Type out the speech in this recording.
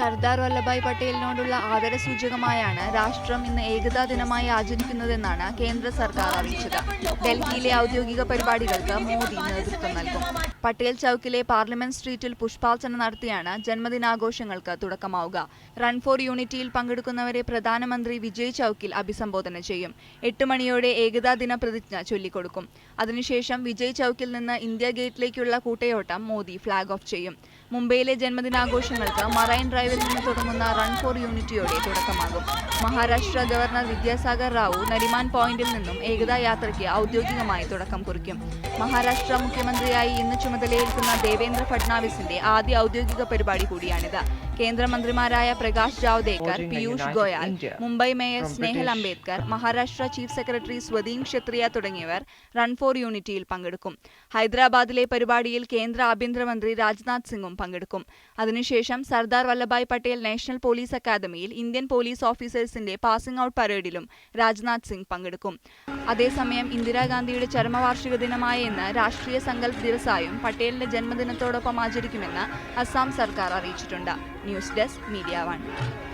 സർദാർ വല്ലഭായ് പട്ടേലിനോടുള്ള ആദരസൂചകമായാണ് രാഷ്ട്രം ഇന്ന് ഏകതാ ദിനമായി ആചരിക്കുന്നതെന്നാണ് കേന്ദ്ര സർക്കാർ അറിയിച്ചത്. ഡൽഹിയിലെ ഔദ്യോഗിക പരിപാടികൾക്ക് മോദി നേതൃത്വം നൽകും. പട്ടേൽ ചൌക്കിലെ പാർലമെന്റ് സ്ട്രീറ്റിൽ പുഷ്പാർച്ചന നടത്തിയാണ് ജന്മദിനാഘോഷങ്ങൾക്ക് തുടക്കമാവുക. റൺ ഫോർ യൂണിറ്റിയിൽ പങ്കെടുക്കുന്നവരെ പ്രധാനമന്ത്രി വിജയ് ചൌക്കിൽ അഭിസംബോധന ചെയ്യും. 8 മണിയോടെ ഏകതാ ദിന പ്രതിജ്ഞ ചൊല്ലിക്കൊടുക്കും. അതിനുശേഷം വിജയ് ചൌക്കിൽ നിന്ന് ഇന്ത്യ ഗേറ്റിലേക്കുള്ള കൂട്ടയോട്ടം മോദി ഫ്ളാഗ് ഓഫ് ചെയ്യും. മുംബൈയിലെ ജന്മദിനാഘോഷങ്ങൾക്ക് മറൈൻ ഡ്രൈവിൽ നിന്ന് തുടങ്ങുന്ന റൺ ഫോർ യൂണിറ്റിയോടെ തുടക്കമാകും. മഹാരാഷ്ട്ര ഗവർണർ വിദ്യാസാഗർ റാവു നരിമാൻ പോയിന്റിൽ നിന്നും ഏകതാ യാത്രയ്ക്ക് ഔദ്യോഗികമായി തുടക്കം കുറിക്കും. മഹാരാഷ്ട്ര മുഖ്യമന്ത്രിയായി ഇന്ന് ചുമതലയേൽക്കുന്ന ദേവേന്ദ്ര ഫഡ്നാവിസിന്റെ ആദ്യ ഔദ്യോഗിക പരിപാടി കൂടിയാണിത്. കേന്ദ്രമന്ത്രിമാരായ Prakash Javadekar, Piyush Goyal, Mumbai mayor Snehal Ambedkar, Maharashtra chief secretary Swadheen Kshatriya തുടങ്ങിയവർ റൺ ഫോർ യൂണിറ്റിയിൽ പങ്കെടുക്കും. ഹൈദരാബാദിലെ പരിപാടിയിൽ കേന്ദ്ര ആഭ്യന്തരമന്ത്രി രാജ്നാഥ് സിംഗും പങ്കെടുക്കും. അതിനുശേഷം സർദാർ വല്ലഭായ് പട്ടേൽ നാഷണൽ പോലീസ് അക്കാദമിയിൽ ഇന്ത്യൻ പോലീസ് ഓഫീസേഴ്സിന്റെ പാസിംഗ് ഔട്ട് പരേഡിലും രാജ്നാഥ് സിംഗ് പങ്കെടുക്കും. അതേസമയം ഇന്ദിരാഗാന്ധിയുടെ ചരമവാർഷിക ദിനമായ ഇന്ന് രാഷ്ട്രീയ സങ്കല്പ് ദിവസായും പട്ടേലിന്റെ ജന്മദിനത്തോടൊപ്പം ആചരിക്കുമെന്ന് അസം സർക്കാർ അറിയിച്ചിട്ടുണ്ട്. News desk, media 1.